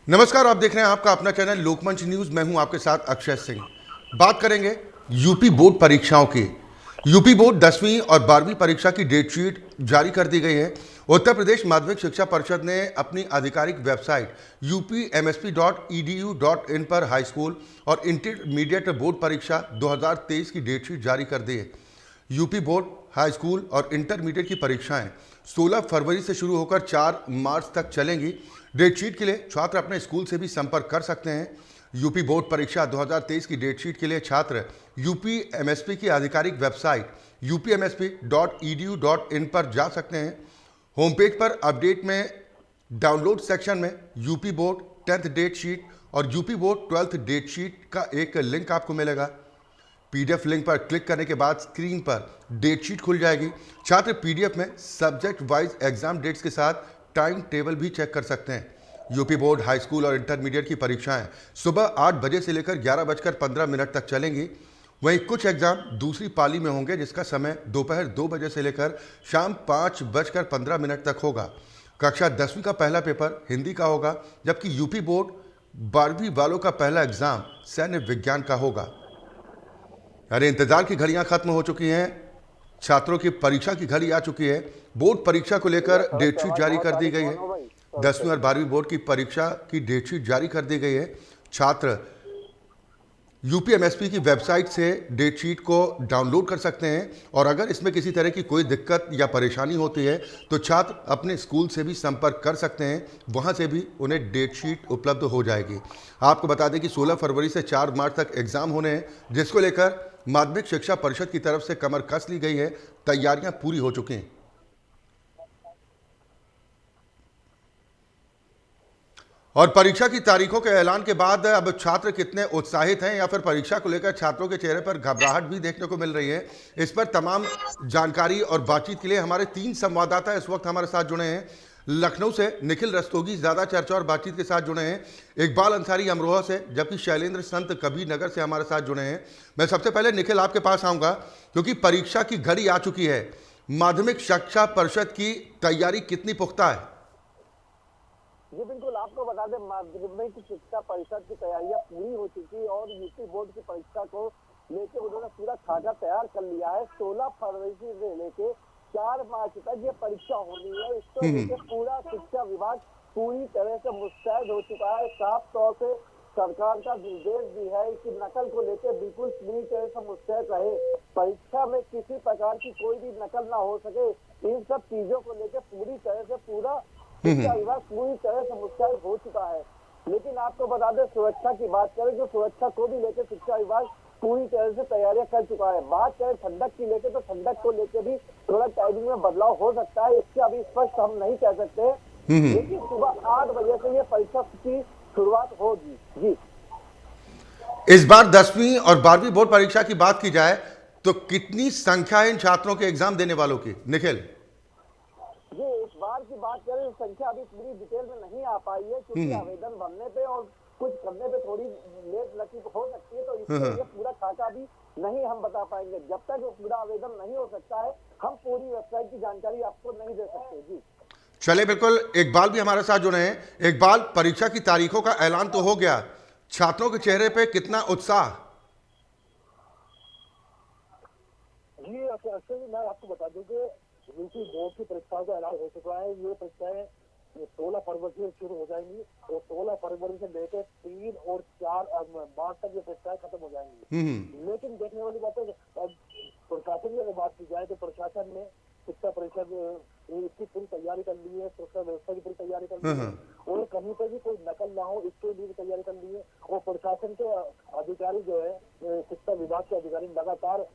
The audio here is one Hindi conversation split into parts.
नमस्कार, आप देख रहे हैं आपका अपना चैनल लोकमंच न्यूज। मैं हूं आपके साथ अक्षय सिंह। बात करेंगे यूपी बोर्ड परीक्षाओं की। यूपी बोर्ड 10वीं और 12वीं परीक्षा की डेट शीट जारी कर दी गई है। उत्तर प्रदेश माध्यमिक शिक्षा परिषद ने अपनी आधिकारिक वेबसाइट upmsp.edu.in पर हाई स्कूल और इंटरमीडिएट बोर्ड परीक्षा 2023 की डेट शीट जारी कर दी है। यूपी बोर्ड हाई स्कूल और इंटरमीडिएट की परीक्षाएं 16 फरवरी से शुरू होकर 4 मार्च तक चलेंगी। डेट शीट के लिए छात्र अपने स्कूल से भी संपर्क कर सकते हैं। यूपी बोर्ड परीक्षा 2023 की डेट शीट के लिए छात्र यूपी एमएसपी की आधिकारिक वेबसाइट upmsp.edu.in पर जा सकते हैं। होम पेज पर अपडेट में डाउनलोड सेक्शन में UP board 10th date sheet और UP board 12th date sheet का एक लिंक आपको मिलेगा। पीडीएफ लिंक पर क्लिक करने के बाद स्क्रीन पर डेट शीट खुल जाएगी। छात्र पीडीएफ में सब्जेक्ट वाइज एग्जाम डेट्स के साथ टाइम टेबल भी चेक कर सकते हैं। यूपी बोर्ड हाई स्कूल और इंटरमीडिएट की परीक्षाएं सुबह 8 बजे से लेकर 11:15 तक चलेंगी। वहीं कुछ एग्जाम दूसरी पाली में होंगे, जिसका समय दोपहर 2 बजे से लेकर शाम 5:15 तक होगा। कक्षा 10वीं का पहला पेपर हिंदी का होगा, जबकि यूपी बोर्ड 12वीं वालों का पहला एग्जाम सैन्य विज्ञान का होगा। अरे इंतजार की घड़ियां खत्म हो चुकी हैं, छात्रों की परीक्षा की घड़ी आ चुकी है। बोर्ड परीक्षा को लेकर डेट शीट जारी कर दी गई है। 10वीं और 12वीं बोर्ड की परीक्षा की डेट शीट जारी कर दी गई है। छात्र यूपीएमएसपी की वेबसाइट से डेट शीट को डाउनलोड कर सकते हैं और अगर इसमें किसी तरह की कोई दिक्कत या परेशानी होती है तो छात्र अपने स्कूल से भी संपर्क कर सकते हैं, वहां से भी उन्हें डेट शीट उपलब्ध हो जाएगी। आपको बता दें कि 16 फरवरी से 4 मार्च तक एग्जाम होने हैं, जिसको लेकर माध्यमिक शिक्षा परिषद की तरफ से कमर कस ली गई है। तैयारियां पूरी हो चुकी हैं। और परीक्षा की तारीखों के ऐलान के बाद अब छात्र कितने उत्साहित हैं या फिर परीक्षा को लेकर छात्रों के चेहरे पर घबराहट भी देखने को मिल रही है, इस पर तमाम जानकारी और बातचीत के लिए हमारे 3 संवाददाता इस वक्त हमारे साथ जुड़े हैं। लखनऊ से निखिल रस्तोगी ज़्यादा चर्चा और बातचीत के साथ जुड़े हैं, इकबाल अंसारी अमरोहा से, जबकि शैलेंद्र संत कबीर नगर से हमारे साथ जुड़े हैं। मैं सबसे पहले निखिल आपके पास आऊँगा, क्योंकि परीक्षा की घड़ी आ चुकी है। माध्यमिक शिक्षा परिषद की तैयारी कितनी पुख्ता है? जी बिल्कुल, आपको बता दें माध्यमिक शिक्षा परिषद की तैयारियां पूरी हो चुकी और यूपी बोर्ड की परीक्षा को लेकर उन्होंने पूरा खाका तैयार कर लिया है। 16 फरवरी से लेके 4 मार्च तक ये परीक्षा होनी है। इसको लेकर पूरा शिक्षा विभाग पूरी तरह से मुस्तैद हो चुका है। साफ तौर से सरकार का निर्देश भी है कि नकल को लेकर बिल्कुल पूरी तरह से मुस्तैद रहे, परीक्षा में किसी प्रकार की कोई भी नकल ना हो सके। इन सब चीजों को लेकर पूरी तरह से पूरा शिक्षा विभाग पूरी तरह से मुस्तैद हो चुका है। लेकिन आपको बता दें, सुरक्षा की बात करें तो सुरक्षा को भी लेकर शिक्षा विभाग पूरी तरह से तैयारियां कर चुका है। बात करें ठंडक की लेकर तो ठंडक को लेकर भी थोड़ा टाइमिंग में बदलाव हो सकता है, इससे अभी स्पष्ट हम नहीं कह सकते। लेकिन सुबह 8 बजे से ये परीक्षा की शुरुआत होगी। जी, इस बार 10वीं और 12वीं बोर्ड परीक्षा की बात की जाए तो कितनी संख्या है इन छात्रों के एग्जाम देने वालों की? निखिल ये इस बार की बात करें, संख्या अभी पूरी डिटेल में नहीं आ पाई है, क्योंकि आवेदन भरने पे और कुछ करने पे थोड़ी लेट लकी हो सकती है, तो इसके लिए पूरा खाका भी नहीं हम बता पाएंगे। जब तक पूरा आवेदन नहीं हो सकता है, हम पूरी वेबसाइट की जानकारी आपको नहीं दे सकते। जी चले, बिल्कुल। इकबाल भी हमारे साथ जुड़े हैं। इकबाल, परीक्षा की तारीखों का ऐलान तो हो गया, छात्रों के चेहरे पे कितना उत्साह? जी अक्सर मैं आपको बता दूं कि यूपी बोर्ड की परीक्षाओं का ऐलान हो चुका है। ये परीक्षाएं 16 फरवरी से शुरू हो जाएंगी और 16 फरवरी से लेकर 3 और 4 मार्च तक ये परीक्षाएं खत्म हो जाएंगी। लेकिन देखने वाली बात है, प्रशासन की अगर बात की जाए तो प्रशासन ने शिक्षा परिषद इसकी पूरी तैयारी कर ली है, सुरक्षा व्यवस्था की पूरी तैयारी कर ली है और कहीं पर भी कोई नकल ना हो इसके लिए भी तैयारी कर ली है। और प्रशासन के अधिकारी जो है, शिक्षा विभाग के अधिकारी लगातार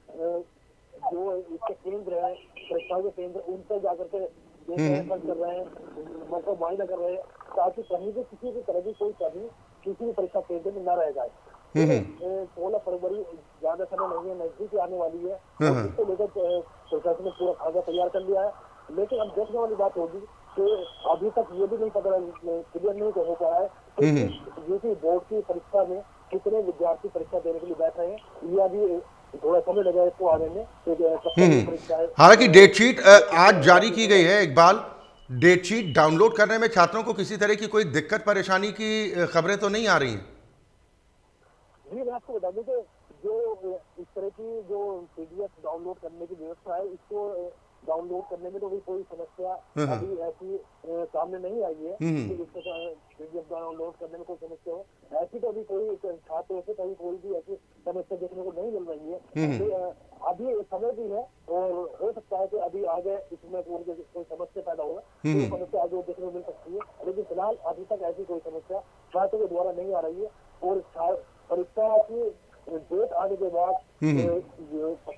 जो इसके केंद्र है, परीक्षाओं के केंद्र, उनसे जाकर के कर रहे हैं, मतलब मुआयना कर रहे हैं, ताकि कहीं भी किसी भी तरह की कोई कमी किसी भी परीक्षा केंद्र में न रह जाए। 16 फरवरी ज्यादा समय नहीं है, नजदीक आने वाली है, इसको लेकर प्रशासन ने पूरा खाका तैयार कर लिया है। लेकिन अब देखने वाली बात होगी कि अभी तक ये भी नहीं पता क्लियर नहीं हो पा रहा है कि यूपी बोर्ड की परीक्षा में कितने विद्यार्थी परीक्षा देने के लिए बैठ रहे हैं। ये अभी थोड़ा समय लगा इसको आने में। हालांकि डेट शीट आज जारी की गई है इकबाल, डेट शीट डाउनलोड करने में छात्रों को किसी तरह की कोई दिक्कत परेशानी की खबरें तो नहीं आ रही हैं? जी मैं आपको बता दूं कि जो इस तरह की जो पीडीएफ डाउनलोड करने की व्यवस्था है, इसको डाउनलोड करने में तो भी कोई समस्या हाँ, हाँ। अभी ऐसी सामने नहीं आई है हम्म, कि इसको पीडीएफ डाउनलोड करने में कोई समस्या हो। ऐसी तो अभी कोई छात्र से कहीं कोई भी ऐसी समस्या देखने को नहीं मिल रही है। अभी समय भी है और हो सकता है कि अभी आगे इसमें कोई समस्या पैदा होगा तो वो समस्या आगे देखने को मिल सकती है, लेकिन फिलहाल अभी तक ऐसी कोई समस्या छात्रों के द्वारा नहीं आ रही है। और परीक्षा की डेट आने के बाद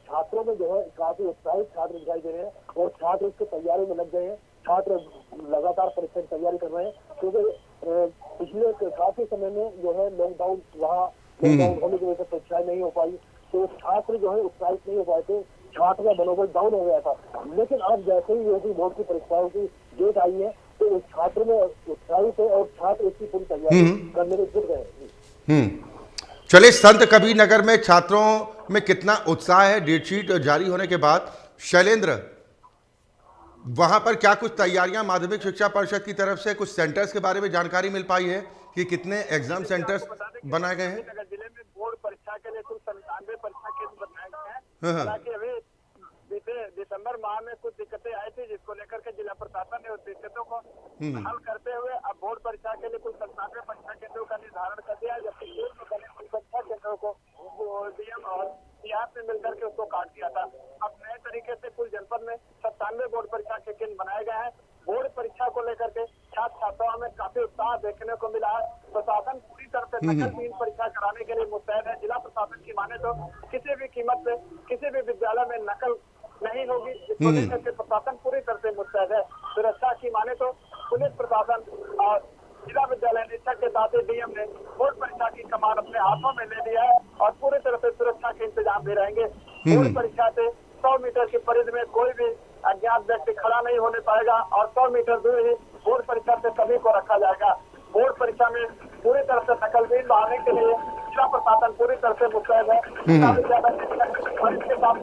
छात्रों में जो है काफी उत्साहित छात्र दिखाई दे रहे हैं और छात्र इसकी तैयारी में लग गए हैं। छात्र लगातार परीक्षा की तैयारी कर रहे हैं क्योंकि पिछले काफी समय में जो है लॉकडाउन होने की वजह से परीक्षाएं नहीं हो पाई, तो छात्र जो है उत्साहित नहीं हो पाए थे, छात्र का मनोबल डाउन हो गया था। लेकिन अब जैसे ही यूपी बोर्ड की परीक्षाओं की डेट आई है तो छात्र में उत्साहित है और छात्र इसकी पूरी तैयारी करने में जुट गए हैं। चलिए, संत कबीर नगर में छात्रों में कितना उत्साह है डेट शीट जारी होने के बाद? शैलेंद्र, वहां पर क्या कुछ तैयारियां माध्यमिक शिक्षा परिषद की तरफ से कुछ सेंटर्स के बारे में जानकारी मिल पाई है कि कितने एग्जाम सेंटर्स बनाए गए हैं? नगर जिले में बोर्ड परीक्षा के लिए कुल 97 परीक्षा केंद्र बनाए गए हैं। हाँ, हाँ। हालांकि अभी बीते दिसंबर माह में कुछ दिक्कतें आई थी जिसको लेकर के जिला प्रशासन ने उस दिक्कतों को हल करते हुए अब बोर्ड परीक्षा के लिए कुल 97 परीक्षा केंद्रों का निर्धारण कर दिया है, जबकि पूर्व में बने कुल परीक्षा केंद्रों को डीएम और सीआर ने मिलकर के उसको काट दिया था। अब नए तरीके से कुल जनपद में 97 बोर्ड परीक्षा के केंद्र बनाए गए हैं। बोर्ड परीक्षा को लेकर के छात्र छात्राओं में काफी उत्साह देखने को मिला है। प्रशासन पूरी तरह से नकलहीन परीक्षा कराने के लिए मुस्तैद है। जिला प्रशासन की माने तो किसी भी कीमत पे किसी भी विद्यालय में नकल नहीं होगी, इसको लेकर के प्रशासन पूरी तरह से मुस्तैद है। सुरक्षा की माने तो पुलिस प्रशासन और जिला विद्यालय निरीक्षक के साथ ही डीएम ने बोर्ड परीक्षा की कमान अपने हाथों में ले लिया है और पूरी तरह से सुरक्षा के इंतजाम भी रहेंगे। बोर्ड परीक्षा से 100 मीटर की परिधि में कोई भी अज्ञात व्यक्ति खड़ा नहीं होने पाएगा और 100 मीटर दूर ही बोर्ड परीक्षा से सभी को रखा जाएगा। बोर्ड परीक्षा में पूरी तरह से नकलविहीन बनाने के लिए जिला प्रशासन पूरी तरह से मुस्तैद है। के साथ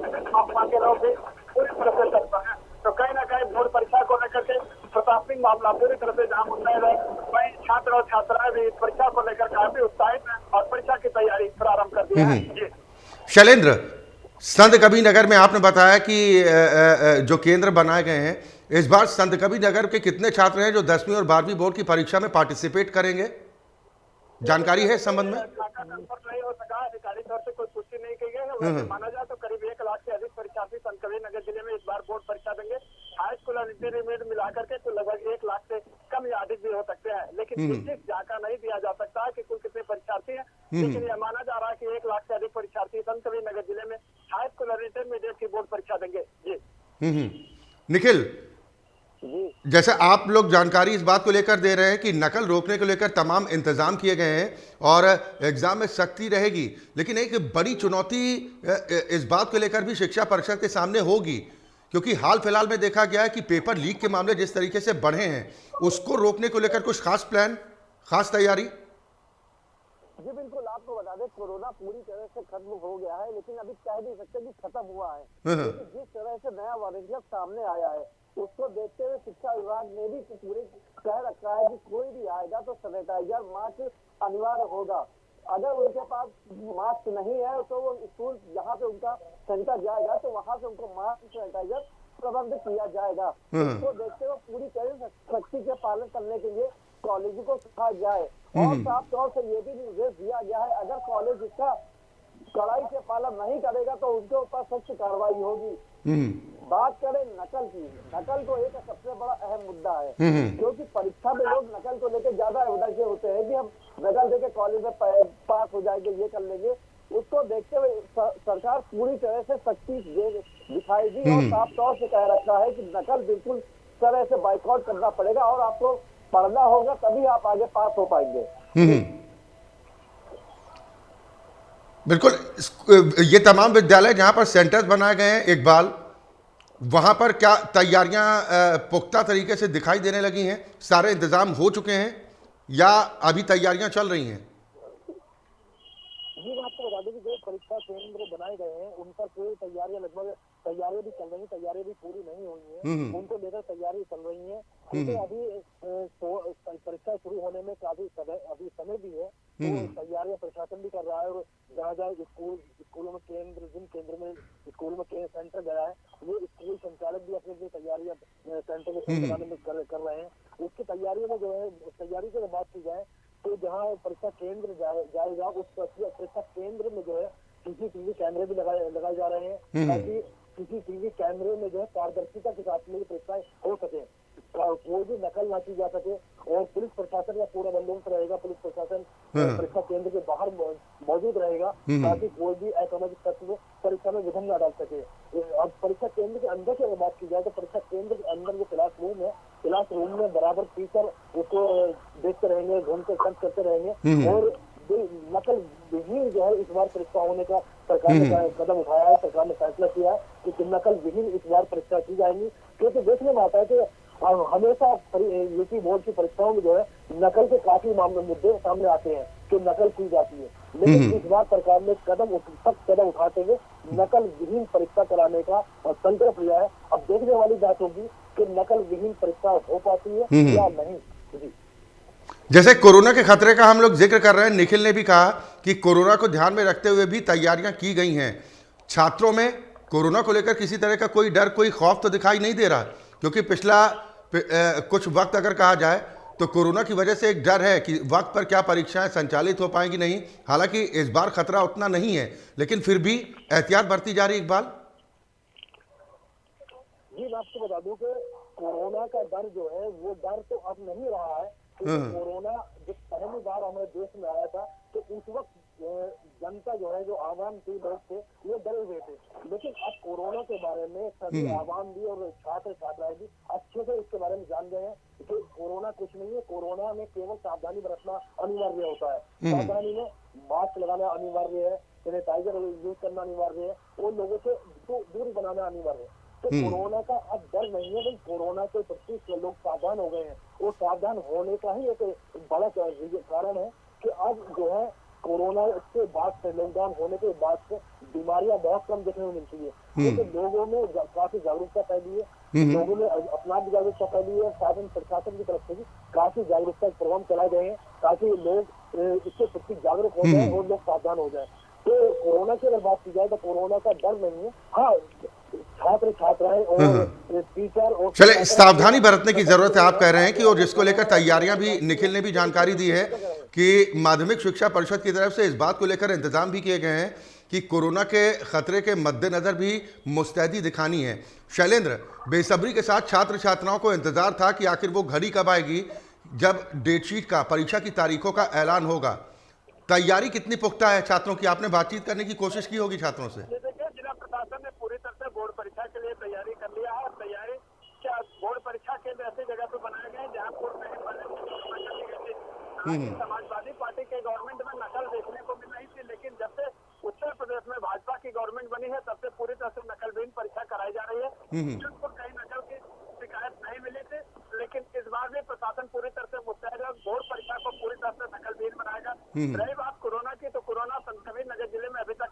के लोग भी पूरी तरह से तत्पर है। तो कहीं ना कहीं बोर्ड परीक्षा को लेकर के प्रशासनिक मामला पूरी तरह से जहाँ मुस्तैद है, वहीं छात्र और छात्राएं भी परीक्षा को लेकर काफी उत्साहित है और परीक्षा की तैयारी प्रारंभ कर दी है। जी शैलेंद्र, संत कबीर नगर में आपने बताया कि जो केंद्र बनाए गए हैं, इस बार संत कबीर नगर के कितने छात्र हैं जो 10वीं और 12वीं बोर्ड की परीक्षा में पार्टिसिपेट करेंगे? जानकारी है इस संबंध में? कंफर्म नहीं हो सका, अधिकारिक तौर से कोई पुष्टि नहीं की गई है। वैसे माना जाए तो करीब 1 लाख से अधिक परीक्षार्थी संत कबीर नगर जिले में इस बार बोर्ड परीक्षा देंगे। हाई स्कूल और इंटरमीडिएट मिलाकर के कुल लगभग 1 लाख से कम या अधिक भी हो सकते हैं, लेकिन निश्चित जांका नहीं दिया जा सकता है कि कुल कितने परीक्षार्थी हैं। लेकिन यह माना जा रहा है कि 1 लाख से अधिक परीक्षार्थी संत कबीर नगर जिले में हाई स्कूल और इंटरमीडिएट की बोर्ड परीक्षा देंगे। जी निखिल, जैसे आप लोग जानकारी इस बात को लेकर दे रहे हैं कि नकल रोकने को लेकर तमाम इंतजाम किए गए हैं और एग्जाम में सख्ती रहेगी, लेकिन एक बड़ी चुनौती इस बात को लेकर भी शिक्षा परिषद के सामने होगी, क्योंकि हाल फिलहाल में देखा गया है कि पेपर लीक के मामले जिस तरीके से बढ़े हैं, उसको रोकने को लेकर कुछ खास प्लान, खास तैयारी? जी बिल्कुल, आपको बता दें कोरोना पूरी तरह से खत्म हो गया है, लेकिन अभी कह नहीं सकते कि खत्म हुआ है। लेकिन जिस तरह से नया वायरस सामने आया है उसको देखते हुए शिक्षा विभाग ने भी पूरे कह रखा है कि कोई भी आएगा तो सैनिटाइजर मास्क अनिवार्य होगा। अगर उनके पास मास्क नहीं है तो वो स्कूल जहाँ पे उनका सेंटर जाएगा तो वहाँ से उनको मास्क सैनिटाइजर प्रबंध किया जाएगा। इसको देखते हुए पूरी तरह से सख्ती के पालन करने के लिए कॉलेज को कहा जाए और साफ तौर से ये भी निर्देश दिया गया है अगर कॉलेज इसका कड़ाई से पालन नहीं करेगा तो उनके ऊपर सख्त कार्रवाई होगी। बात करें नकल की, नकल तो एक सबसे बड़ा अहम मुद्दा है, क्योंकि परीक्षा में लोग नकल को लेकर ज्यादा एवरेज होते हैं कि हम नकल देके कॉलेज में पास हो जाएंगे, ये कर लेंगे। उसको देखते हुए सरकार पूरी तरह से सख्ती दिखाएगी और साफ तौर से कह रखा है कि नकल बिल्कुल तरह से बाइकआउट करना पड़ेगा और आपको पढ़ना होगा तभी आप आगे पास हो पाएंगे। बिल्कुल, ये तमाम विद्यालय जहां पर सेंटर्स बनाए गए हैं इकबाल, वहां पर क्या तैयारियां पुख्ता तरीके से दिखाई देने लगी हैं? सारे इंतजाम हो चुके हैं या अभी तैयारियां चल रही हैं? जी मैं आपको बता दूं कि जो परीक्षा केंद्र बनाए गए हैं उन पर कोई तैयारियां भी चल रही हैं, तैयारियां भी पूरी नहीं हुई हैं, उनको लेकर तैयारी चल रही है। क्योंकि अभी परीक्षा शुरू होने में काफी समय भी है, तो तैयारियां प्रशासन भी कर रहा है। और जहाँ जहाँ स्कूलों में जिन केंद्र में स्कूल में सेंटर गया है, वो स्कूल संचालक भी अपनी अपनी तैयारियां सेंटर में बनाने में कर रहे हैं। उसकी तैयारियों में जो है, उस तैयारी की बात की जाए तो जहाँ परीक्षा केंद्र जाएगा, उस परीक्षा केंद्र में जो है सीसीटीवी कैमरे भी लगाए जा रहे हैं, ताकि सीसीटीवी कैमरे में जो है पारदर्शिता के साथ में परीक्षाएं हो सके, कोई भी नकल ना की जा सके। और पुलिस प्रशासन का पूरा बंदोबस्त रहेगा, पुलिस प्रशासन परीक्षा केंद्र के बाहर मौजूद रहेगा, ताकि कोई भी असामाजिक तत्व परीक्षा में विघ्न न डाल सके। अब परीक्षा केंद्र के अंदर की अगर बात की जाए तो परीक्षा केंद्र के अंदर जो क्लास रूम में बराबर टीचर उसको देखते रहेंगे, घूमते सर्च करते रहेंगे। और नकल विहीन जो है इस बार परीक्षा होने का सरकार ने कदम उठाया है। सरकार ने फैसला किया है कि नकल विहीन इस बार परीक्षा की जाएगी, क्योंकि देखने में आता है कि हमेशा यूपी बोर्ड की परीक्षाओं में जो है नकल के काफी मुद्दे सामने आते हैं कि नकल की जाती है, लेकिन इस बार सरकार ने सख्त कदम उठाते हुए नकल विहीन परीक्षा कराने का संकल्प लिया है। अब देखने वाली बात होगी कि नकल विहीन परीक्षा हो पाती है या नहीं। जी, जैसे कोरोना के खतरे का हम लोग जिक्र कर रहे हैं, निखिल ने भी कहा कि कोरोना को ध्यान में रखते हुए भी तैयारियां की गई हैं। छात्रों में कोरोना को लेकर किसी तरह का कोई डर, कोई खौफ तो दिखाई नहीं दे रहा, क्योंकि पिछला कुछ वक्त अगर कहा जाए तो कोरोना की वजह से एक डर है कि वक्त पर क्या परीक्षाएं संचालित हो पाएंगी नहीं। हालांकि इस बार खतरा उतना नहीं है, लेकिन फिर भी एहतियात बरती जा रही। इकबाल जी, मैं आपको बता दूं कि कोरोना का डर जो है वो डर तो अब नहीं रहा है, क्योंकि कोरोना जब पहली बार हमारे देश में आया था तो उस वक्त जनता जो है, जो आवाम के लोग थे, वो डरे हुए थे। लेकिन अब कोरोना के बारे में सभी आवाम भी और छात्र छात्राएं भी अच्छे से इसके बारे में जान गए हैं कि कोरोना कुछ नहीं है। कोरोना में केवल सावधानी बरतना अनिवार्य होता है। सावधानी में मास्क लगाना अनिवार्य है, सैनिटाइजर यूज करना अनिवार्य है, और लोगों से दूरी बनाना अनिवार्य है। तो कोरोना का अब डर नहीं है, लेकिन कोरोना के प्रति लोग सावधान हो गए हैं। वो सावधान होने का ही एक बड़ा कारण है कि अब जो है कोरोना के बाद से, लॉकडाउन होने के बाद से बीमारियां बहुत कम देखने को मिलती है, क्योंकि लोगों में काफी जागरूकता फैली है, लोगों में अपना भी जागरूकता फैली है, शासन प्रशासन की तरफ से भी काफी जागरूकता के प्रोग्राम चलाए गए हैं, ताकि लोग इसके प्रति जागरूक हो जाए और लोग सावधान हो जाए। तो कोरोना की अगर बात की जाए तो कोरोना का डर नहीं है। हाँ, छात्र छात्राएं और टीचर और चले, सावधानी बरतने की जरूरत है आप कह रहे हैं कि, और जिसको लेकर तैयारियां भी, निखिल ने भी जानकारी दी है कि माध्यमिक शिक्षा परिषद की तरफ से इस बात को लेकर इंतजाम भी किए गए हैं कि कोरोना के खतरे के मद्देनजर भी मुस्तैदी दिखानी है। शैलेंद्र, बेसब्री के साथ छात्र छात्राओं को इंतजार था कि आखिर वो घड़ी कब आएगी जब डेटशीट का, परीक्षा की तारीखों का ऐलान होगा। तैयारी कितनी पुख्ता है छात्रों की? आपने बातचीत करने की कोशिश की होगी छात्रों से? देखिए, जिला प्रशासन ने पूरी तरह से बोर्ड परीक्षा के लिए तैयारी कर लिया है। तैयारी क्या, बोर्ड परीक्षा केंद्र ऐसी जगह पे बनाए गए जहाँ पूर्व में समाजवादी पार्टी के गवर्नमेंट में नकल देखने को मिल रही थी, लेकिन जब से उत्तर प्रदेश में भाजपा की गवर्नमेंट बनी है तब से पूरी तरह से नकलविहीन परीक्षा कराई जा रही है। जिनको कहीं नकल की शिकायत नहीं मिली थी, लेकिन इस बार भी प्रशासन पूरी तरह से मुस्तैद है, बोर्ड परीक्षा को पूरी तरह से नकलविहीन बनाएगा। रही बात कोरोना की, तो कोरोना संक्रमित नगर जिले में अभी तक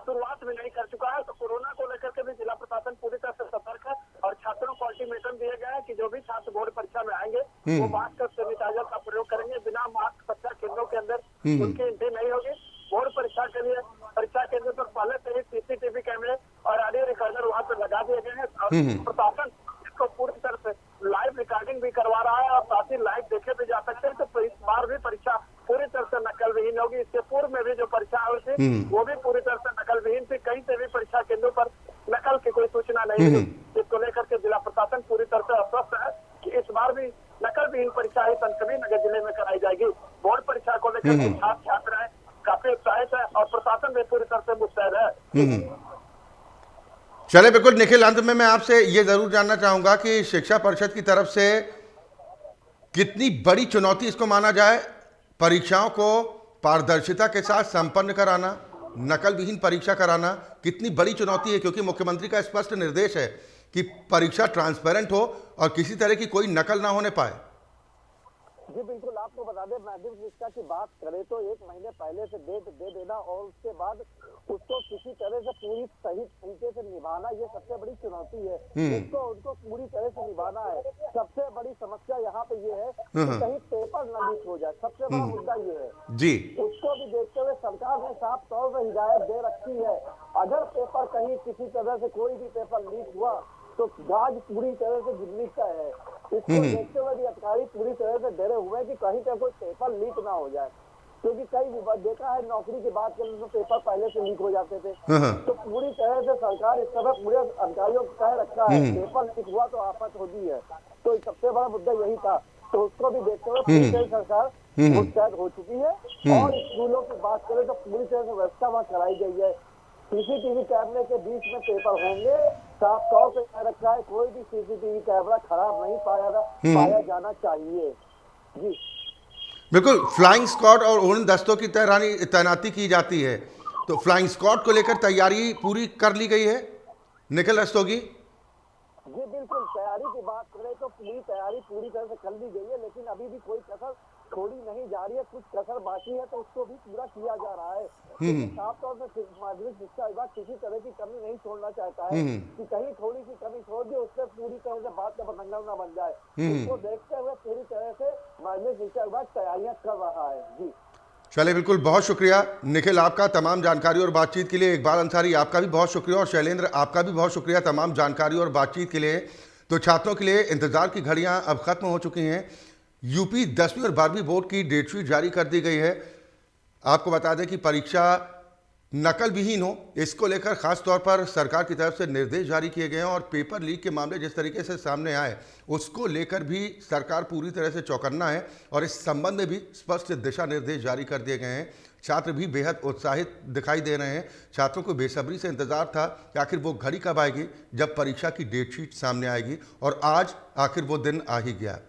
शुरुआत भी नहीं कर चुका है, तो कोरोना को लेकर के भी जिला प्रशासन पूरी तरह से सतर्क है। और छात्रों को अल्टीमेटम दिया गया है कि जो भी छात्र बोर्ड परीक्षा में आएंगे वो मास्क और सैनिटाइजर का प्रयोग करेंगे। बिना मास्क परीक्षा केंद्रों के अंदर उनकी एंट्री नहीं होगी। बोर्ड परीक्षा के लिए परीक्षा केंद्र पर पहले से ही सीसीटीवी कैमरे और ऑडियो रिकॉर्डर वहाँ पे लगा दिए गए हैं, और प्रशासन इसको पूरी तरह से लाइव रिकॉर्डिंग भी करवा रहा है, और साथ ही लाइव देखे भी जा सकते हैं। तो इस बार भी परीक्षा पूरी तरह से नकल विहीन होगी। इसके पूर्व में भी जो परीक्षा हुई थी वो भी पूरी तरह से नकल विहीन थी। कहीं से भी परीक्षा केंद्रों पर नकल की कोई सूचना नहीं मिली, जिसको लेकर के जिला प्रशासन पूरी तरह से आश्वस्त है कि इस बार भी नकल विहीन परीक्षा ही संतकबीर नगर जिले में कराई जाएगी। बोर्ड परीक्षा को लेकर छात्र छात्राएं काफी उत्साहित है और प्रशासन भी पूरी तरह से मुस्तैद है। चले, बिल्कुल निखिल, अंत में मैं आपसे ये जरूर जानना चाहूंगा कि शिक्षा परिषद की तरफ से कितनी बड़ी चुनौती इसको माना जाए, परीक्षाओं को पारदर्शिता के साथ संपन्न कराना, नकल विहीन परीक्षा कराना कितनी बड़ी चुनौती है, क्योंकि मुख्यमंत्री का स्पष्ट निर्देश है कि परीक्षा ट्रांसपेरेंट हो और किसी तरह की कोई नकल ना होने पाए। जी बिल्कुल, आपको बता दें माध्यमिक शिक्षा की बात करें तो 1 महीने पहले से डेट दे देना और उसके बाद उसको किसी तरह से पूरी सही तरीके से निभाना, ये सबसे बड़ी चुनौती है। उसको उनको पूरी तरह से निभाना है। सबसे बड़ी समस्या यहाँ पे ये है कि कहीं पेपर न लीक हो जाए, सबसे बड़ा मुद्दा ये है जी। उसको भी देखते हुए सरकार ने साफ तौर पर हिदायत दे रखी है, अगर पेपर कहीं किसी तरह से कोई भी पेपर लीक हुआ तो गाज पूरी तरह से गिरने का है। इसको देखते हुए भी अधिकारी पूरी तरह से डरे हुए हैं कि कहीं का कोई पेपर लीक ना हो जाए, क्योंकि कई बार देखा है नौकरी की बात करें तो पेपर पहले से लीक हो जाते थे। तो पूरी तरह से सरकार इस तरह पूरे अधिकारियों को कह रखा है पेपर लीक हुआ तो आफत होती है। तो सबसे बड़ा मुद्दा यही था, तो उसको भी देखते हुए पूरी तरह सरकार मुस्तैद हो चुकी है। और स्कूलों की बात करें तो पूरी तरह से व्यवस्था वहाँ कराई गई है। सीसीटीवी कैमरे के बीच में पेपर होंगे, साफ तौर पे कह रखा है कोई भी सीसीटीवी कैमरा खराब नहीं पाया जाना चाहिए। जी बिल्कुल, फ्लाइंग स्क्वाड और उड़न दस्तों की तैनाती की जाती है, तो फ्लाइंग स्क्वाड को लेकर तैयारी पूरी कर ली गई है निखिल रस्तोगी? जी बिल्कुल, तैयारी की बात करें तो पूरी तैयारी पूरी तरह से कर ली गई है, लेकिन अभी भी कोई कसर छोड़ी नहीं जा रही है। कुछ कसर बाकी है तो उसको भी पूरा किया जा रहा है। साफ तौर पर माध्यमिक शिक्षा विभाग किसी तरह की कमी नहीं छोड़ना चाहता है कि कहीं थोड़ी सी कमी छोड़ दी उससे पूरी तरह से बात का बतंगड़ न बन जाए। उसको देखते हुए पूरी तरह से माध्यमिक शिक्षा विभाग तैयारियां कर रहा है। जी चलिए, बिल्कुल, बहुत शुक्रिया निखिल आपका तमाम जानकारी और बातचीत के लिए। इकबाल अंसारी आपका भी बहुत शुक्रिया और शैलेंद्र आपका भी बहुत शुक्रिया तमाम जानकारी और बातचीत के लिए। तो छात्रों के लिए इंतज़ार की घड़ियां अब ख़त्म हो चुकी हैं। यूपी 10वीं और 12वीं बोर्ड की डेटशीट जारी कर दी गई है। आपको बता दें कि परीक्षा नकल विहीन हो, इसको लेकर खास तौर पर सरकार की तरफ से निर्देश जारी किए गए हैं और पेपर लीक के मामले जिस तरीके से सामने आए उसको लेकर भी सरकार पूरी तरह से चौकन्ना है और इस संबंध में भी स्पष्ट दिशा निर्देश जारी कर दिए गए हैं। छात्र भी बेहद उत्साहित दिखाई दे रहे हैं। छात्रों को बेसब्री से इंतजार था कि आखिर वो घड़ी कब आएगी जब परीक्षा की डेटशीट सामने आएगी, और आज आखिर वो दिन आ ही गया।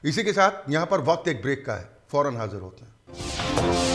इसी के साथ यहाँ पर वक्त एक ब्रेक का है, फौरन हाजिर होते हैं।